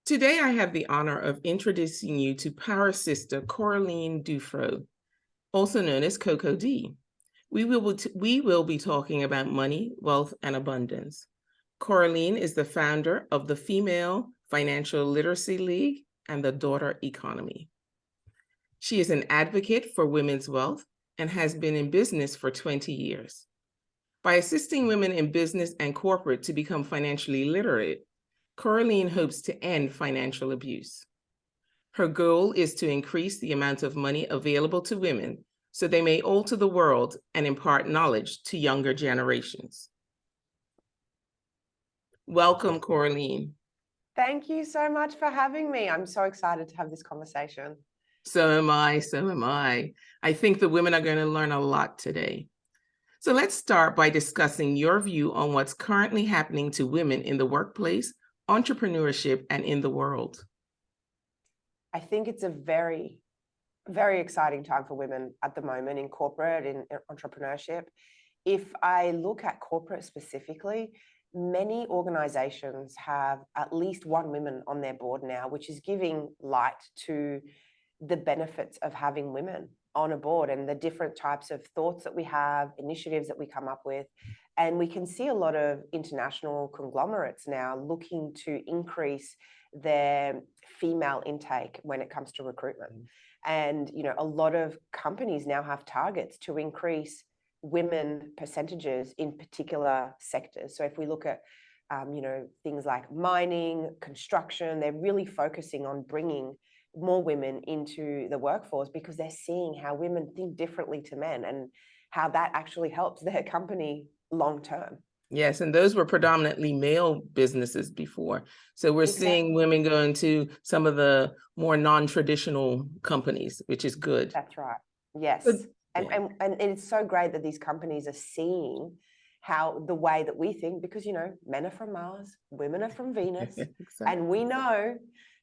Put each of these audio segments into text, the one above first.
Today, I have the honor of introducing you to Power Sister Coraline Dufroux, also known as Coco D. We will be talking about money, wealth, and abundance. Coraline is the founder of the Female Financial Literacy League and the Daughter Economy. She is an advocate for women's wealth and has been in business for 20 years. By assisting women in business and corporate to become financially literate, Coraline hopes to end financial abuse. Her goal is to increase the amount of money available to women so they may alter the world and impart knowledge to younger generations. Welcome, Coraline. Thank you so much for having me. I'm so excited to have this conversation. So am I. I think the women are going to learn a lot today. So let's start by discussing your view on what's currently happening to women in the workplace, entrepreneurship, and in the world. I think it's a very, very exciting time for women at the moment in corporate, in entrepreneurship. If I look at corporate specifically, many organizations have at least one woman on their board now, which is giving light to the benefits of having women on a board and the different types of thoughts that we have, initiatives that we come up with. And we can see a lot of international conglomerates now looking to increase their female intake when it comes to recruitment. And, a lot of companies now have targets to increase women percentages in particular sectors. So if we look at, things like mining, construction, they're really focusing on bringing more women into the workforce because they're seeing how women think differently to men and how that actually helps their company long term. Yes, and those were predominantly male businesses before. So we're seeing women go into some of the more non-traditional companies, which is good. That's right. Yes. And it's so great that these companies are seeing how the way that we think, because, men are from Mars, women are from Venus, and we know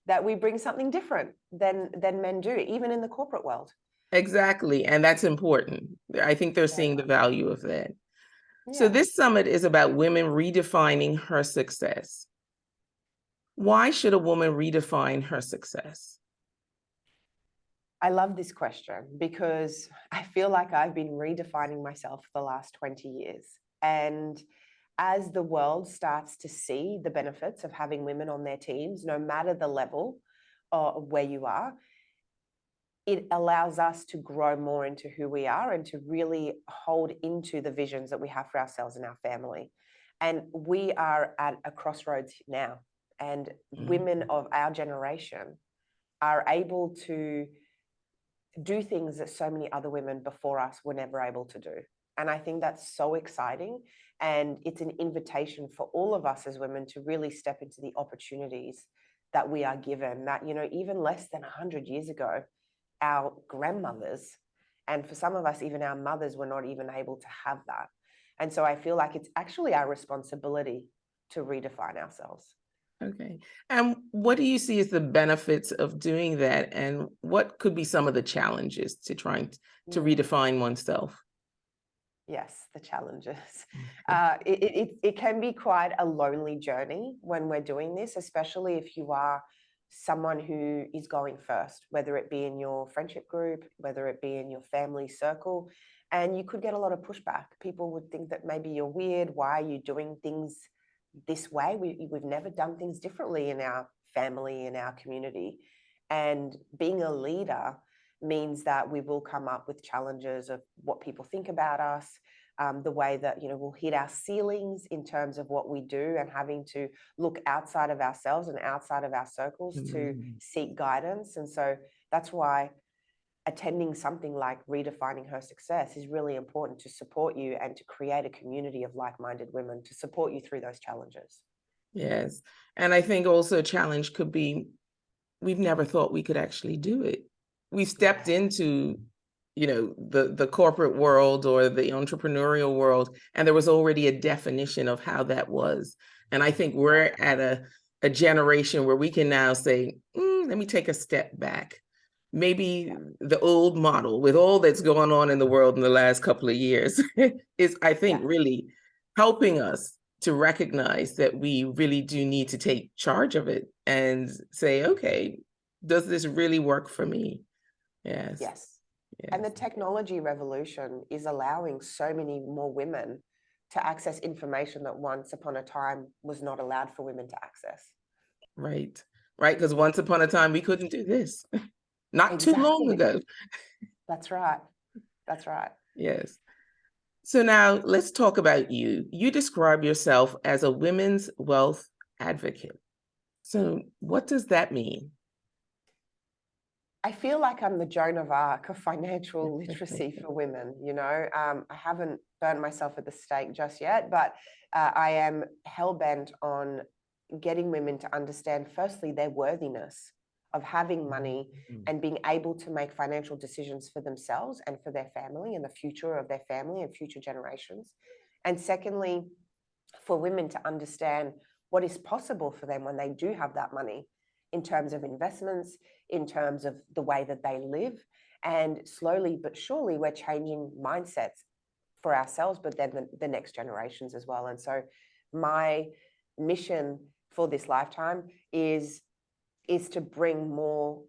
that we bring something different than men do, even in the corporate world. Exactly. And that's important. I think they're seeing the value of that. Yeah. So this summit is about women redefining her success. Why should a woman redefine her success? I love this question because I feel like I've been redefining myself for the last 20 years. And as the world starts to see the benefits of having women on their teams, no matter the level of where you are, it allows us to grow more into who we are and to really hold into the visions that we have for ourselves and our family. And we are at a crossroads now, and women of our generation are able to do things that so many other women before us were never able to do. And I think that's so exciting. And it's an invitation for all of us as women to really step into the opportunities that we are given, that, even less than 100 years ago, our grandmothers, and for some of us, even our mothers, were not even able to have that. And so I feel like it's actually our responsibility to redefine ourselves. Okay. And what do you see as the benefits of doing that? And what could be some of the challenges to trying to redefine oneself? Yes, the challenges. It can be quite a lonely journey when we're doing this, especially if you are someone who is going first, whether it be in your friendship group, whether it be in your family circle. And you could get a lot of pushback. People would think that maybe you're weird. Why are you doing things this way? We've never done things differently in our family, in our community. And being a leader means that we will come up with challenges of what people think about us, the way that, we'll hit our ceilings in terms of what we do, and having to look outside of ourselves and outside of our circles to seek guidance. And so that's why attending something like Redefining Her Success is really important, to support you and to create a community of like-minded women to support you through those challenges. Yes. And I think also a challenge could be, we've never thought we could actually do it. We stepped into, the corporate world or the entrepreneurial world, and there was already a definition of how that was. And I think we're at a generation where we can now say, let me take a step back. Maybe the old model, with all that's going on in the world in the last couple of years, is, I think, really helping us to recognize that we really do need to take charge of it and say, okay, does this really work for me? Yes. Yes. And the technology revolution is allowing so many more women to access information that once upon a time was not allowed for women to access. Right. Right. Because once upon a time, we couldn't do this. Not too long ago. That's right. That's right. Yes. So now let's talk about you. You describe yourself as a women's wealth advocate. So what does that mean? I feel like I'm the Joan of Arc of financial literacy for women. I haven't burned myself at the stake just yet, but I am hell-bent on getting women to understand, firstly, their worthiness of having money and being able to make financial decisions for themselves and for their family and the future of their family and future generations. And secondly, for women to understand what is possible for them when they do have that money, in terms of investments, in terms of the way that they live. And slowly but surely, we're changing mindsets for ourselves, but then the next generations as well. And so my mission for this lifetime is to bring more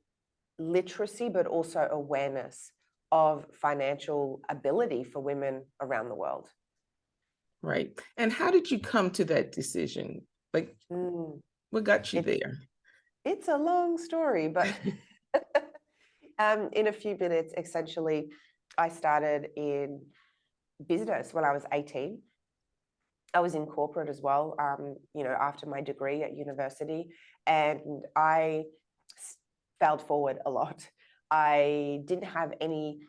literacy, but also awareness of financial ability for women around the world. Right. And how did you come to that decision? Like, what got you there? It's a long story, but in a few minutes, essentially, I started in business when I was 18. I was in corporate as well, after my degree at university, and I failed forward a lot. I didn't have any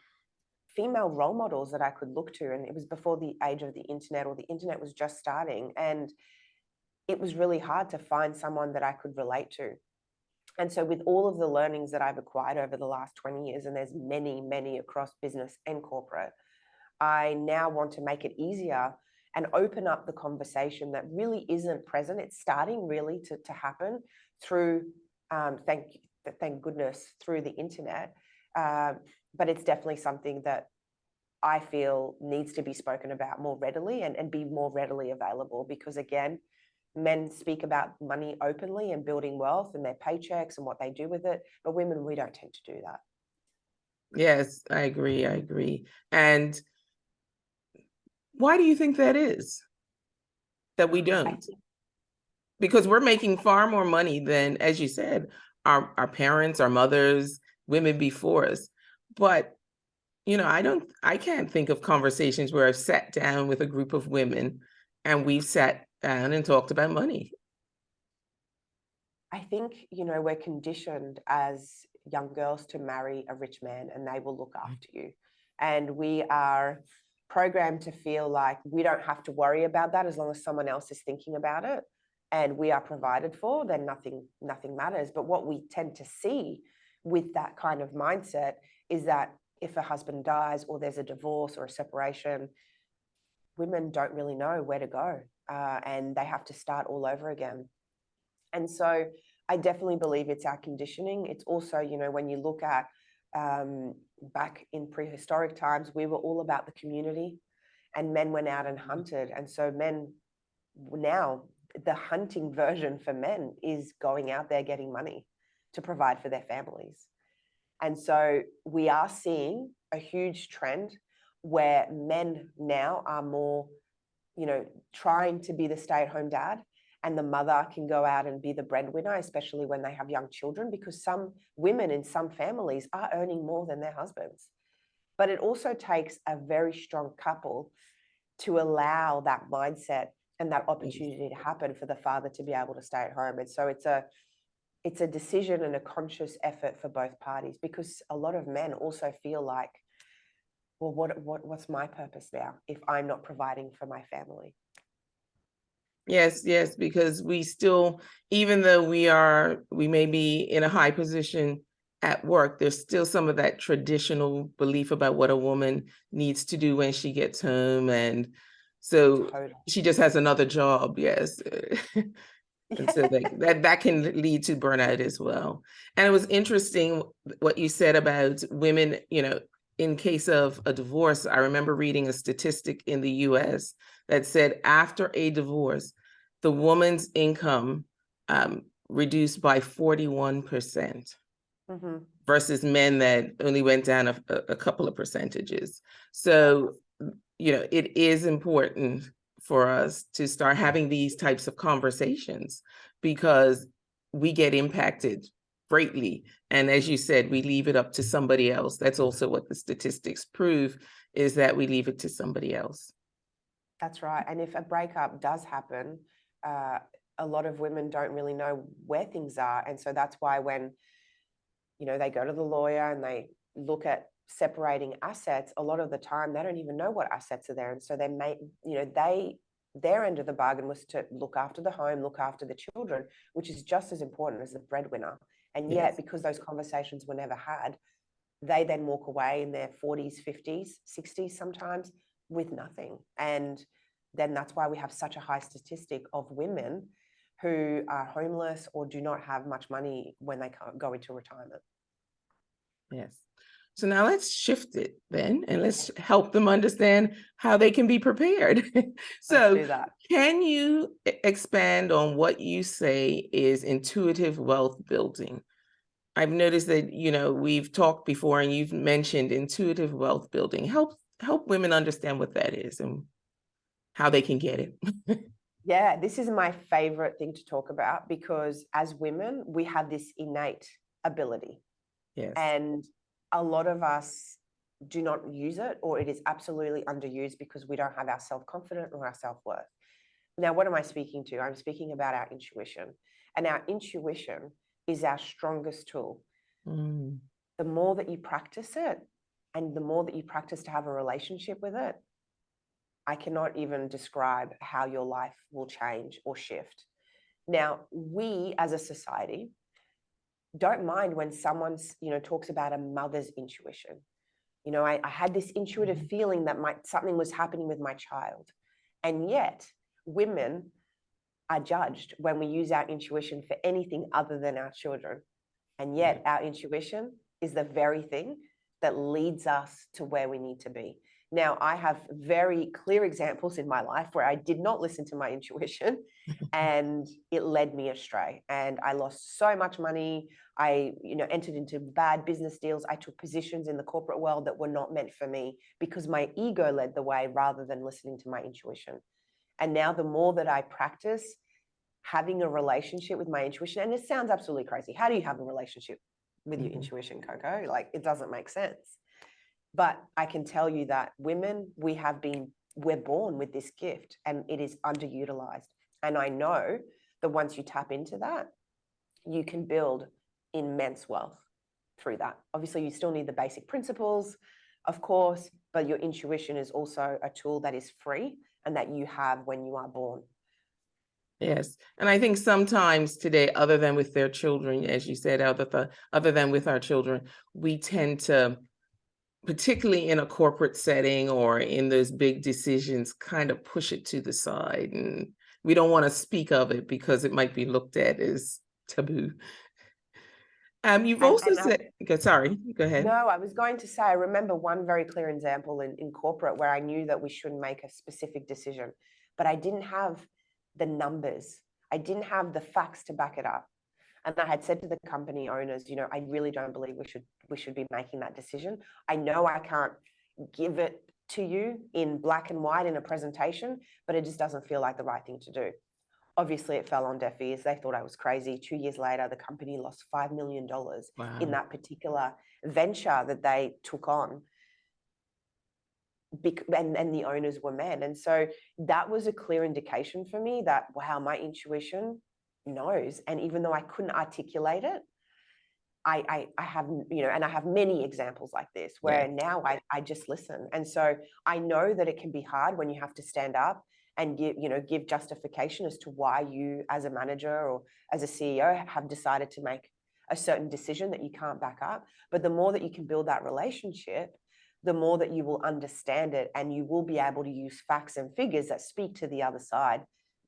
female role models that I could look to, and it was before the age of the internet, or the internet was just starting, and it was really hard to find someone that I could relate to. And so with all of the learnings that I've acquired over the last 20 years, and there's many, many across business and corporate, I now want to make it easier and open up the conversation that really isn't present. It's starting really to happen through, thank goodness, through the internet. But it's definitely something that I feel needs to be spoken about more readily and be more readily available, because again, men speak about money openly and building wealth and their paychecks and what they do with it, but women, we don't tend to do that. Yes, I agree. And why do you think that is? That we don't? Because we're making far more money than, as you said, our parents, our mothers, women before us. But, I can't think of conversations where I've sat down with a group of women and we've sat down and talked about money. I think, we're conditioned as young girls to marry a rich man and they will look after you. And we are programmed to feel like we don't have to worry about that as long as someone else is thinking about it and we are provided for, then nothing matters. But what we tend to see with that kind of mindset is that if a husband dies or there's a divorce or a separation, women don't really know where to go, and they have to start all over again. And so I definitely believe it's our conditioning. It's also, when you look at back in prehistoric times, we were all about the community and men went out and hunted. And so men now, the hunting version for men is going out there getting money to provide for their families. And so we are seeing a huge trend where men now are more, trying to be the stay-at-home dad, and the mother can go out and be the breadwinner, especially when they have young children, because some women in some families are earning more than their husbands. But it also takes a very strong couple to allow that mindset and that opportunity to happen for the father to be able to stay at home. And so it's a decision and a conscious effort for both parties, because a lot of men also feel like, well, what's my purpose now if I'm not providing for my family? Yes, because we still, even though we may be in a high position at work, there's still some of that traditional belief about what a woman needs to do when she gets home. And so she just has another job. Yes. And so that can lead to burnout as well. And it was interesting what you said about women, in case of a divorce. I remember reading a statistic in the US that said after a divorce, the woman's income reduced by 41%. Mm-hmm. Versus men that only went down a couple of percentages. So, it is important for us to start having these types of conversations because we get impacted greatly. And as you said, we leave it up to somebody else. That's also what the statistics prove, is that we leave it to somebody else. That's right. And if a breakup does happen, a lot of women don't really know where things are. And so that's why when they go to the lawyer and they look at separating assets, a lot of the time they don't even know what assets are there. And so their end of the bargain was to look after the home, look after the children, which is just as important as the breadwinner. And yet, because those conversations were never had, they then walk away in their 40s, 50s, 60s sometimes with nothing. And then that's why we have such a high statistic of women who are homeless or do not have much money when they can't go into retirement. Yes. So now let's shift it then, and let's help them understand how they can be prepared. So let's do that. Can you expand on what you say is intuitive wealth building? I've noticed that, we've talked before and you've mentioned intuitive wealth building. Help women understand what that is and how they can get it. Yeah, this is my favorite thing to talk about because as women, we have this innate ability. Yes. And a lot of us do not use it, or it is absolutely underused because we don't have our self-confidence or our self-worth. Now, what am I speaking to? I'm speaking about our intuition. And our intuition is our strongest tool. Mm. The more that you practice it, and the more that you practice to have a relationship with it, I cannot even describe how your life will change or shift. Now, we as a society don't mind when someone, talks about a mother's intuition. I had this intuitive feeling that something was happening with my child. And yet, women are judged when we use our intuition for anything other than our children. And yet, our intuition is the very thing that leads us to where we need to be. Now, I have very clear examples in my life where I did not listen to my intuition and it led me astray. And I lost so much money. I, entered into bad business deals. I took positions in the corporate world that were not meant for me because my ego led the way rather than listening to my intuition. And now the more that I practice having a relationship with my intuition, and it sounds absolutely crazy. How do you have a relationship with your intuition, Coco? Like, it doesn't make sense. But I can tell you that women, we're born with this gift and it is underutilized. And I know that once you tap into that, you can build immense wealth through that. Obviously, you still need the basic principles, of course, but your intuition is also a tool that is free and that you have when you are born. Yes. And I think sometimes today, other than with their children, as you said, other than with our children, we tend to, particularly in a corporate setting or in those big decisions, kind of push it to the side. And we don't want to speak of it because it might be looked at as taboo. You've also said, sorry, go ahead. No, I was going to say, I remember one very clear example in corporate where I knew that we shouldn't make a specific decision, but I didn't have the numbers. I didn't have the facts to back it up. And I had said to the company owners, I really don't believe we should be making that decision. I know I can't give it to you in black and white in a presentation, but it just doesn't feel like the right thing to do. Obviously, it fell on deaf ears. They thought I was crazy. 2 years later, the company lost $5 million in that particular venture that they took on. And the owners were men. And so that was a clear indication for me that, wow, my intuition knows. And even though I couldn't articulate it, I have, and I have many examples like this where now I just listen. And so I know that it can be hard when you have to stand up and give justification as to why you as a manager or as a CEO have decided to make a certain decision that you can't back up. But the more that you can build that relationship, the more that you will understand it and you will be able to use facts and figures that speak to the other side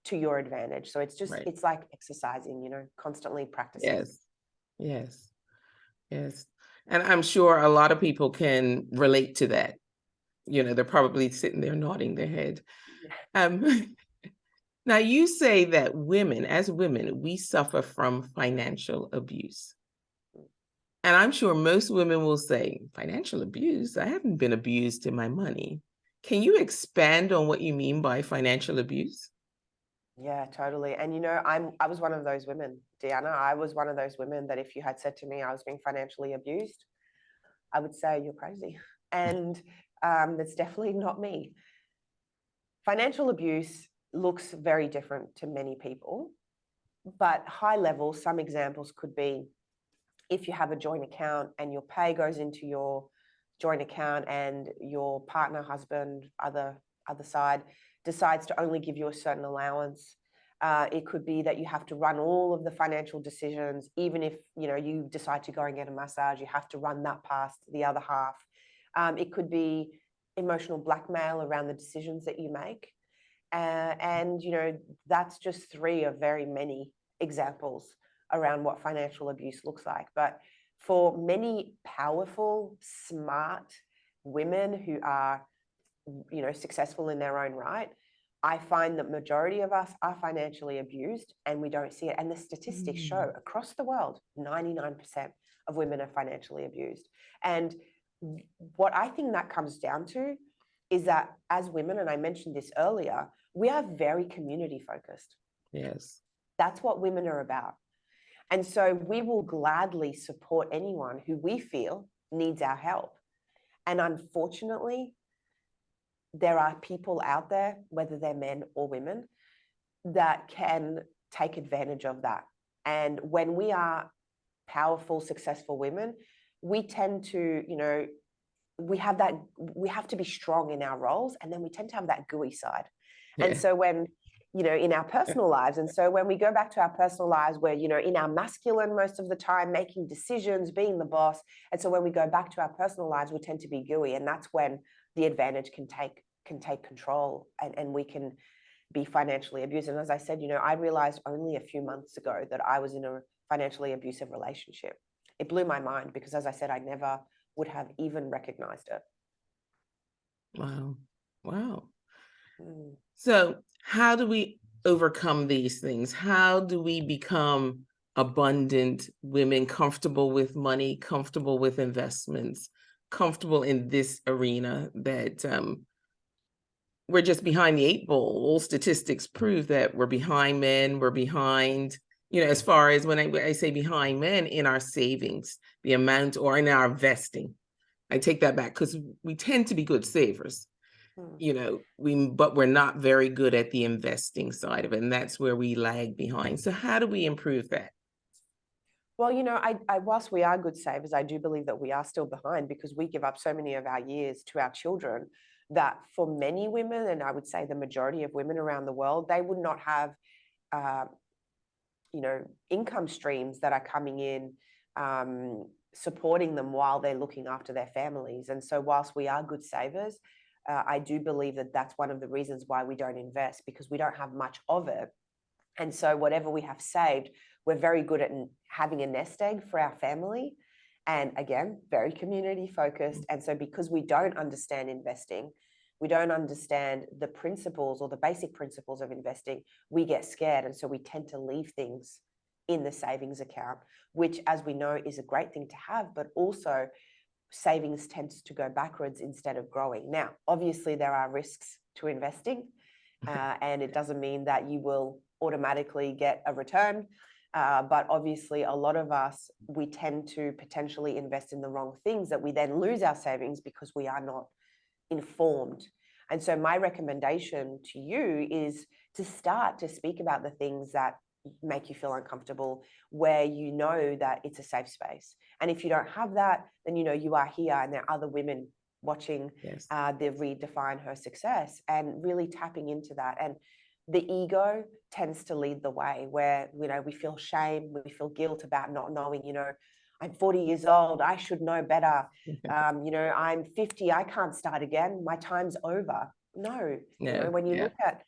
to your advantage. So it's just, it's like exercising, constantly practicing. Yes. And I'm sure a lot of people can relate to that. They're probably sitting there nodding their head. Now, you say that women, as women, we suffer from financial abuse. And I'm sure most women will say, financial abuse? I haven't been abused in my money. Can you expand on what you mean by financial abuse? Yeah, totally. And I was one of those women, Deanna. I was one of those women that if you had said to me I was being financially abused, I would say you're crazy. And that's definitely not me. Financial abuse looks very different to many people, but high level, some examples could be if you have a joint account and your pay goes into your joint account and your partner, husband, other side decides to only give you a certain allowance. It could be that you have to run all of the financial decisions, even if you decide to go and get a massage, you have to run that past the other half. It could be emotional blackmail around the decisions that you make. And that's just three of very many examples around what financial abuse looks like. But for many powerful, smart women who are successful in their own right, I find that majority of us are financially abused and we don't see it. And the statistics show across the world, 99% of women are financially abused. And what I think that comes down to is that as women, and I mentioned this earlier, we are very community focused. Yes. That's what women are about. And so we will gladly support anyone who we feel needs our help. And unfortunately, there are people out there, whether they're men or women, that can take advantage of that. And when we are powerful, successful women, we tend to, we have to be strong in our roles, and then we tend to have that gooey side. Yeah. And so when, in our personal lives, and so when we go back to our personal lives, where, in our masculine most of the time, making decisions, being the boss. And so when we go back to our personal lives, we tend to be gooey. And that's when the advantage can take control, and we can be financially abused. And as I said, I realized only a few months ago that I was in a financially abusive relationship. It blew my mind because, as I said, I never would have even recognized it. Wow. So how do we overcome these things? How do we become abundant women, comfortable with money, comfortable with investments, comfortable in this arena that we're just behind the eight ball? All statistics prove that we're behind men, we're behind, as far as when I say behind men, in our savings, the amount, or in our investing. I take that back because we tend to be good savers. But we're not very good at the investing side of it, and that's where we lag behind. So how do we improve that? Well, whilst we are good savers, I do believe that we are still behind because we give up so many of our years to our children that for many women, and I would say the majority of women around the world, they would not have, income streams that are coming in, supporting them while they're looking after their families. And so whilst we are good savers, I do believe that that's one of the reasons why we don't invest, because we don't have much of it. And so whatever we have saved, we're very good at having a nest egg for our family. And again, very community focused. And so because we don't understand investing, we don't understand the principles or the basic principles of investing, we get scared. And so we tend to leave things in the savings account, which, as we know, is a great thing to have, but also savings tends to go backwards instead of growing. Now, obviously, there are risks to investing, and it doesn't mean that you will automatically get a return. But obviously, a lot of us, we tend to potentially invest in the wrong things that we then lose our savings because we are not informed. And so my recommendation to you is to start to speak about the things that make you feel uncomfortable, where you know that it's a safe space. And if you don't have that, then you are here and there are other women watching the Redefine Her Success and really tapping into that. And the ego tends to lead the way, where we feel shame, we feel guilt about not knowing. I'm 40 years old, I should know better. I'm 50, I can't start again, my time's over. No. When you look at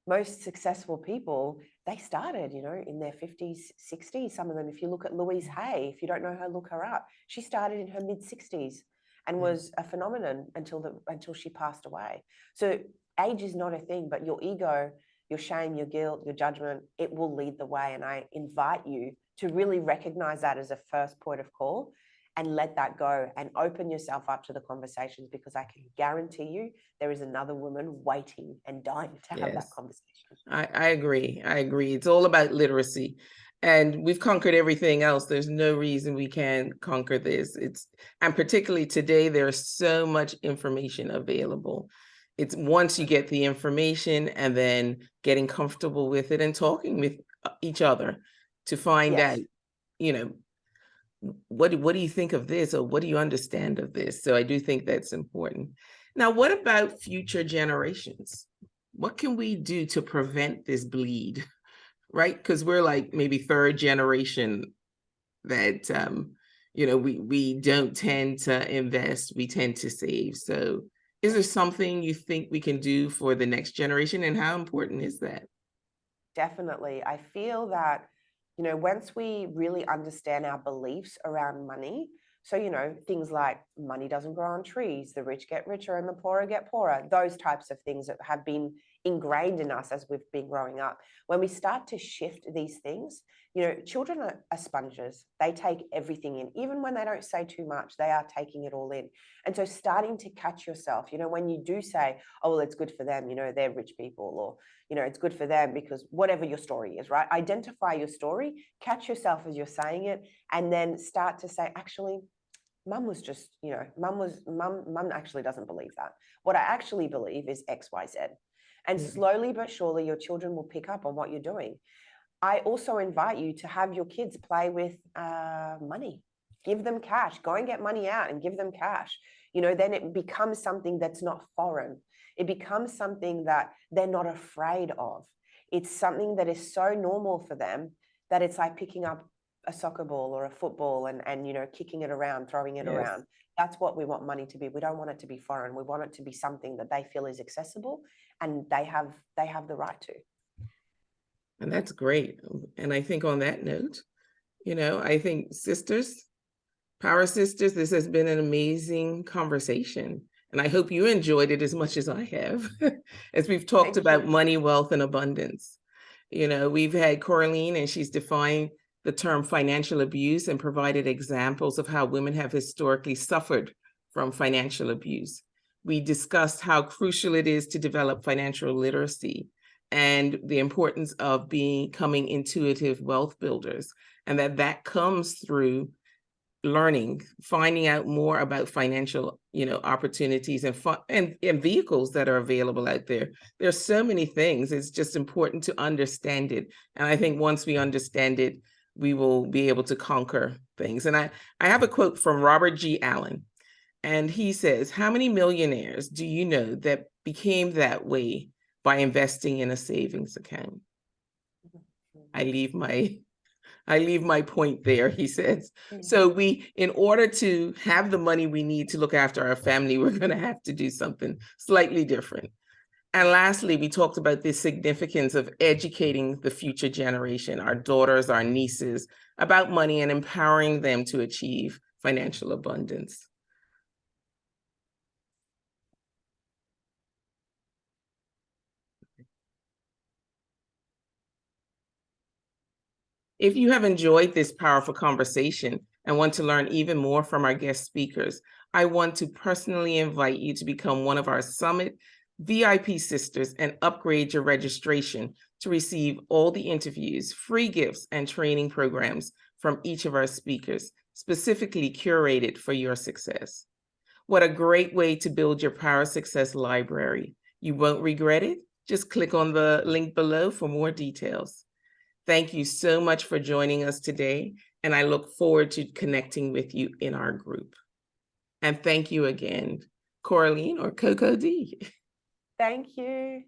most successful people, they started, in their 50s, 60s. Some of them, if you look at Louise Hay, if you don't know her, look her up. She started in her mid 60s and was a phenomenon until she passed away. So age is not a thing, but your ego your shame, your guilt, your judgment, it will lead the way. And I invite you to really recognize that as a first point of call and let that go and open yourself up to the conversations, because I can guarantee you there is another woman waiting and dying to have that conversation. I agree. I agree. It's all about literacy. And we've conquered everything else. There's no reason we can't conquer this. And particularly today, there's so much information available. It's once you get the information and then getting comfortable with it and talking with each other to find out, you know, what do you think of this, or what do you understand of this? So I do think that's important. Now, what about future generations? What can we do to prevent this bleed, right? Because we're like maybe third generation that, you know, we don't tend to invest, we tend to save. So is there something you think we can do for the next generation, and how important is that? Definitely. I feel that, you know, once we really understand our beliefs around money, so, you know, things like money doesn't grow on trees, the rich get richer and the poorer get poorer, those types of things that have been ingrained in us as we've been growing up. When we start to shift these things, you know, children are sponges. They take everything in. Even when they don't say too much, they are taking it all in. And so starting to catch yourself, you know, when you do say, oh, well, it's good for them, you know, they're rich people, or, you know, it's good for them because whatever your story is, right? Identify your story, catch yourself as you're saying it, and then start to say, actually, mum was just, you know, mum actually doesn't believe that. What I actually believe is X, Y, Z. And slowly but surely, your children will pick up on what you're doing. I also invite you to have your kids play with money. Give them cash. Go and get money out and give them cash. You know, then it becomes something that's not foreign. It becomes something that they're not afraid of. It's something that is so normal for them that it's like picking up a soccer ball or a football and you know, kicking it around, throwing it around. That's what we want money to be. We don't want it to be foreign. We want it to be something that they feel is accessible and they have the right to. And that's great. And I think on that note, you know, I think sisters, Power Sisters, this has been an amazing conversation. And I hope you enjoyed it as much as I have, as we've talked about money, wealth, and abundance. You know, we've had Coraline, and she's defined the term financial abuse and provided examples of how women have historically suffered from financial abuse. We discussed how crucial it is to develop financial literacy and the importance of becoming intuitive wealth builders, and that comes through learning, finding out more about financial, you know, opportunities and vehicles that are available out there. There's so many things. It's just important to understand it. And I think once we understand it, we will be able to conquer things. And I have a quote from Robert G. Allen, and he says, "How many millionaires do you know that became that way by investing in a savings account?" I leave my point there, he says. So in order to have the money we need to look after our family, we're going to have to do something slightly different. And lastly, we talked about the significance of educating the future generation, our daughters, our nieces, about money and empowering them to achieve financial abundance. If you have enjoyed this powerful conversation and want to learn even more from our guest speakers, I want to personally invite you to become one of our Summit VIP Sisters and upgrade your registration to receive all the interviews, free gifts, and training programs from each of our speakers, specifically curated for your success. What a great way to build your Power Success library. You won't regret it. Just click on the link below for more details. Thank you so much for joining us today, and I look forward to connecting with you in our group. And thank you again, Coraline or Coco D. Thank you.